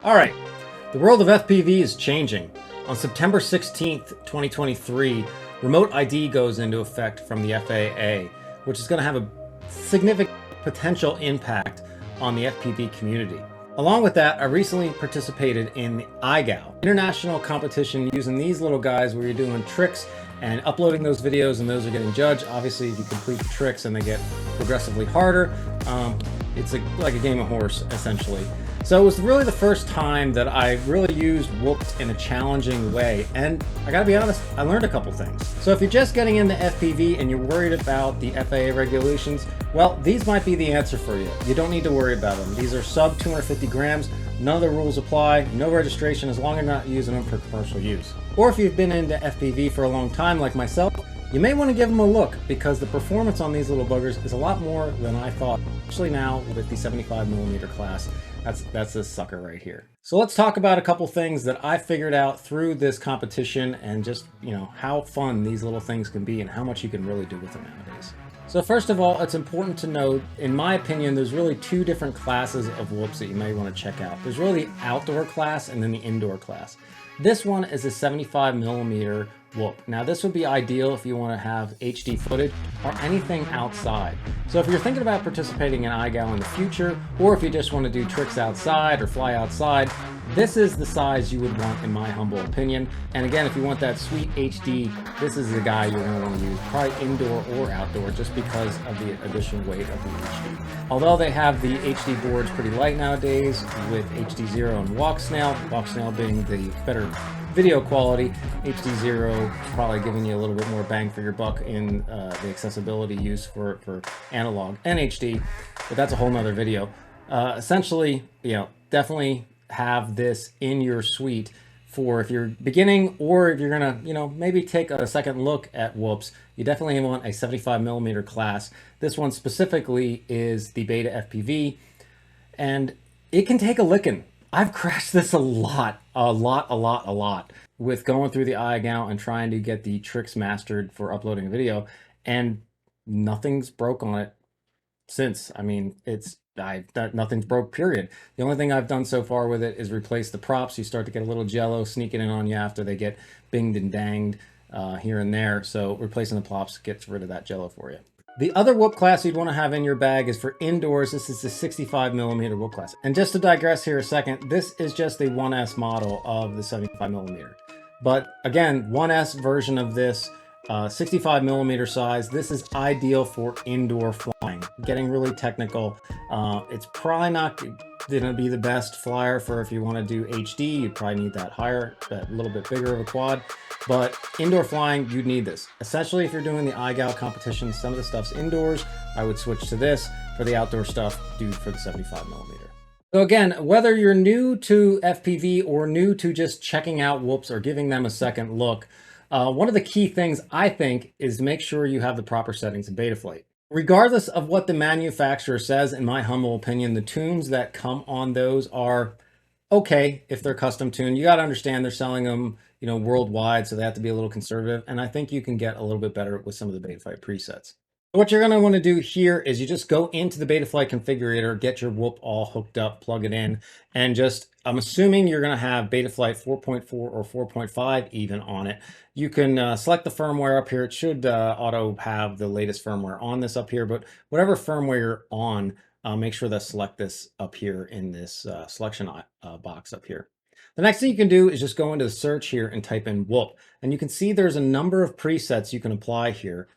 All right, the world of FPV is changing. On September 16th, 2023, Remote ID goes into effect from the FAA, which is going to have a significant potential impact on the FPV community. Along with that, I recently participated in the IGAL, international competition using these little guys where you're doing tricks and uploading those videos, and those are getting judged. Obviously, if you complete the tricks and they get progressively harder, it's like a game of horse, essentially. So it was really the first time that I really used Whoops in a challenging way, and I gotta be honest, I learned a couple things. So if you're just getting into FPV and you're worried about the FAA regulations, well, these might be the answer for you. You don't need to worry about them. These are sub 250 grams, none of the rules apply, no registration as long as you're not using them for commercial use. Or if you've been into FPV for a long time like myself, you may want to give them a look because the performance on these little buggers is a lot more than I thought, especially now with the 75mm class. That's this sucker right here. So let's talk about a couple things that I figured out through this competition and just, how fun these little things can be and how much you can really do with them nowadays. So first of all, it's important to note, in my opinion, there's really two different classes of Whoops that you may want to check out. There's really the outdoor class and then the indoor class. This one is a 75mm Whoop. Now this would be ideal if you want to have HD footage or anything outside. So if you're thinking about participating in IGAL in the future, or if you just want to do tricks outside or fly outside, this is the size you would want in my humble opinion. And again, if you want that sweet HD, this is the guy you're going to want to use, probably indoor or outdoor, just because of the additional weight of the HD. Although they have the HD boards pretty light nowadays with HD Zero and Walk Snail being the better video quality, HD Zero probably giving you a little bit more bang for your buck in the accessibility use for analog and HD, but that's a whole nother video. Essentially, definitely have this in your suite for if you're beginning, or if you're gonna, maybe take a second look at Whoops. You definitely want a 75mm class. This one specifically is the Beta FPV, and it can take a licking. I've crashed this a lot with going through the iGal and trying to get the tricks mastered for uploading a video, and nothing's broke on it since. I mean, nothing's broke, period. The only thing I've done so far with it is replace the props. You start to get a little jello sneaking in on you after they get binged and danged here and there. So replacing the props gets rid of that jello for you. The other Whoop class you'd want to have in your bag is for indoors. This is the 65mm Whoop class. And just to digress here a second, this is just the 1S model of the 75mm. But again, 1S version of this, 65mm size. This is ideal for indoor flying. Getting really technical. It's probably not going to be the best flyer for if you want to do HD. You probably need that little bit bigger of a quad. But indoor flying, you'd need this. Especially if you're doing the iGal competition, some of the stuff's indoors. I would switch to this. For the outdoor stuff, do for the 75mm. So again, whether you're new to FPV or new to just checking out Whoops or giving them a second look, one of the key things I think is make sure you have the proper settings in Betaflight. Regardless of what the manufacturer says, in my humble opinion, the tunes that come on those are okay if they're custom tuned. You got to understand they're selling them, worldwide, so they have to be a little conservative. And I think you can get a little bit better with some of the Betaflight presets. What you're going to want to do here is you just go into the Betaflight configurator, get your Whoop all hooked up, plug it in, and just, I'm assuming you're going to have Betaflight 4.4 or 4.5 even on it. You can select the firmware up here. It should auto have the latest firmware on this up here, but whatever firmware you're on, make sure to select this up here in this selection box up here. The next thing you can do is just go into the search here and type in Whoop. And you can see there's a number of presets you can apply here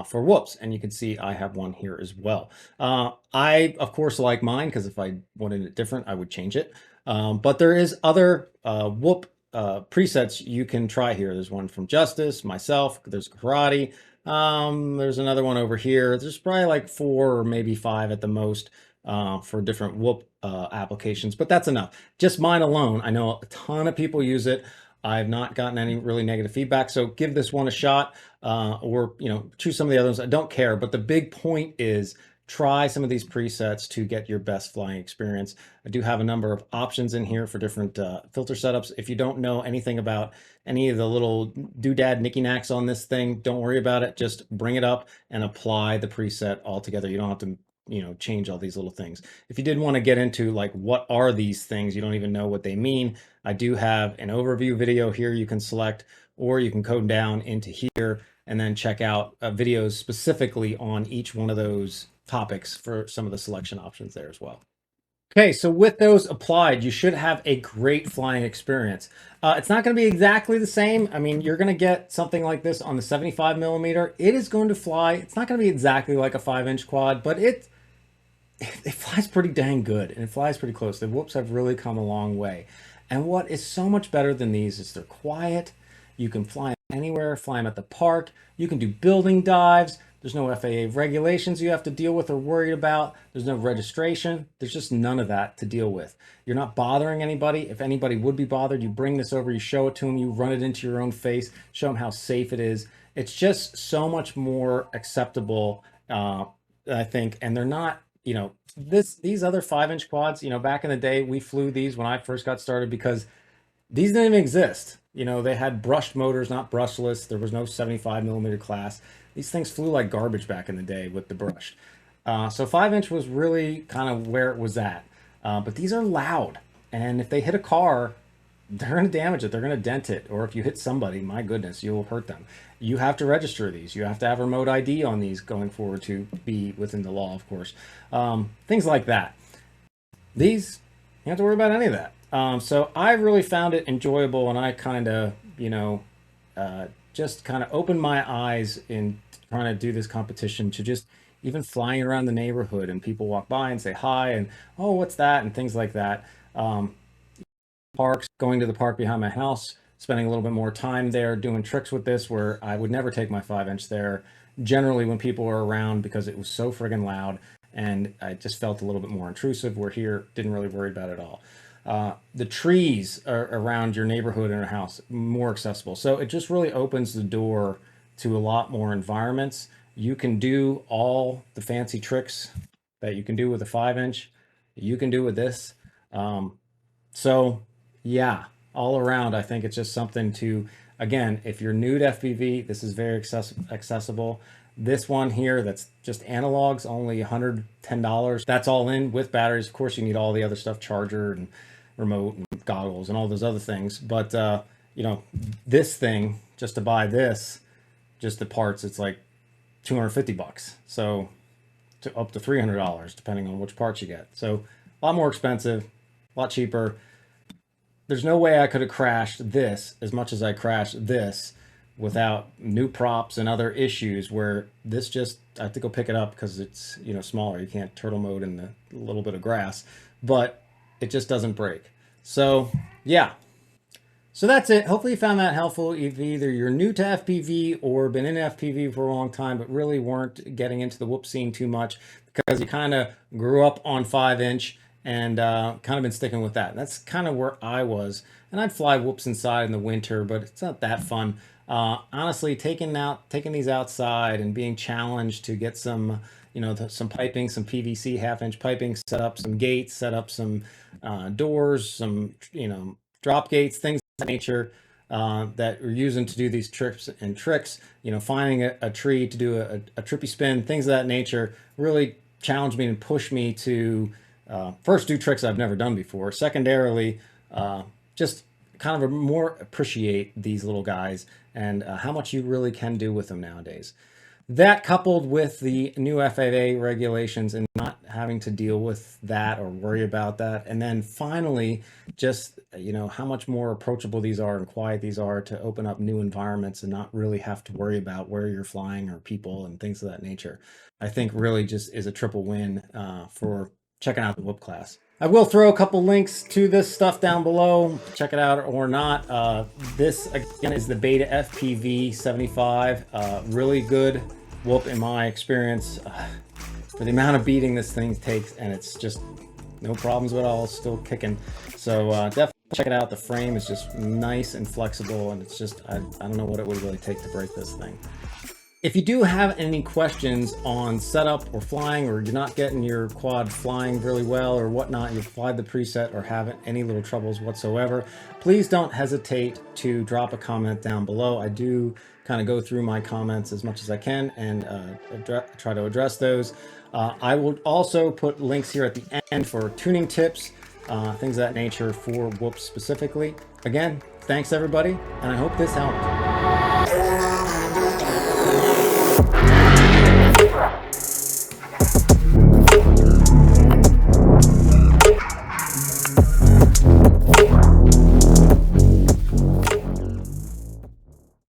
for Whoops. And you can see I have one here as well. I, of course, like mine because if I wanted it different, I would change it. But there is other Whoop presets you can try here. There's one from Justice, myself, there's Karate. There's another one over here. There's probably like 4 or maybe 5 at the most for different Whoop applications, but that's enough. Just mine alone, I know a ton of people use it. I've not gotten any really negative feedback, so give this one a shot, or choose some of the others. I don't care, but the big point is try some of these presets to get your best flying experience. I do have a number of options in here for different filter setups. If you don't know anything about any of the little doodad knicky-knacks on this thing, don't worry about it. Just bring it up and apply the preset altogether. You don't have to change all these little things. If you did want to get into like, what are these things? You don't even know what they mean. I do have an overview video here you can select, or you can code down into here and then check out videos specifically on each one of those topics for some of the selection options there as well. Okay, so with those applied, you should have a great flying experience. It's not going to be exactly the same. I mean, you're going to get something like this on the 75 millimeter. It is going to fly. It's not going to be exactly like a 5-inch quad, but it flies pretty dang good, and it flies pretty close. The whoops have really come a long way. And what is so much better than these is they're quiet. You can fly them anywhere, fly them at the park. You can do building dives. There's no FAA regulations you have to deal with or worried about. There's no registration. There's just none of that to deal with. You're not bothering anybody. If anybody would be bothered, you bring this over, you show it to them, you run it into your own face, show them how safe it is. It's just so much more acceptable, I think. And they're not, these other 5-inch quads, back in the day, we flew these when I first got started because these didn't even exist. They had brushed motors, not brushless. There was no 75 millimeter class. These things flew like garbage back in the day with the brushed. So 5-inch was really kind of where it was at. But these are loud. And if they hit a car, they're going to damage it. They're going to dent it. Or if you hit somebody, my goodness, you'll hurt them. You have to register these. You have to have remote ID on these going forward to be within the law, of course. Things like that. These, you don't have to worry about any of that. So I really found it enjoyable, and I kind of, just kind of opened my eyes in trying to do this competition to just even flying around the neighborhood, and people walk by and say hi and, oh, what's that, and things like that. Parks, going to the park behind my house, spending a little bit more time there doing tricks with this, where I would never take my 5-inch there generally when people were around because it was so friggin' loud, and I just felt a little bit more intrusive, where here didn't really worry about it at all. The trees are around your neighborhood and your house, more accessible. So it just really opens the door to a lot more environments. You can do all the fancy tricks that you can do with a 5-inch. You can do with this. So yeah, all around, I think it's just something to, again, if you're new to FPV, this is very accessible. This one here, that's just analogs, only $110. That's all in with batteries. Of course, you need all the other stuff, charger and remote and goggles and all those other things. But, this thing, just to buy this, just the parts, it's like $250. So up to $300, depending on which parts you get. So a lot more expensive, a lot cheaper. There's no way I could have crashed this as much as I crashed this without new props and other issues, where this just, I have to go pick it up because it's, smaller. You can't turtle mode in the little bit of grass, but it just doesn't break. So yeah. So that's it. Hopefully you found that helpful. If either you're new to FPV or been in FPV for a long time, but really weren't getting into the whoop scene too much because you kind of grew up on 5-inch and kind of been sticking with that. That's kind of where I was. And I'd fly whoops inside in the winter, but it's not that fun. Honestly, taking these outside and being challenged to get some, some piping, some PVC 1/2-inch piping, set up some gates, set up some doors, some, drop gates, things of that nature that we're using to do these trips and tricks, finding a tree to do a trippy spin, things of that nature really challenged me and pushed me to first do tricks I've never done before. Secondarily, just kind of more appreciate these little guys and how much you really can do with them nowadays. That, coupled with the new FAA regulations and not having to deal with that or worry about that. And then finally, just, how much more approachable these are and quiet these are to open up new environments and not really have to worry about where you're flying or people and things of that nature. I think really just is a triple win for checking out the Whoop class. I will throw a couple links to this stuff down below. Check it out or not. This, again, is the Beta FPV 75. Really good whoop in my experience for the amount of beating this thing takes, and it's just no problems at all, still kicking. So definitely check it out. The frame is just nice and flexible, and it's just, I don't know what it would really take to break this thing. If you do have any questions on setup or flying, or you're not getting your quad flying really well or whatnot, you've applied the preset or haven't any little troubles whatsoever, please don't hesitate to drop a comment down below. I do kind of go through my comments as much as I can and try to address those. I will also put links here at the end for tuning tips, things of that nature for Whoops specifically. Again, thanks everybody, and I hope this helped.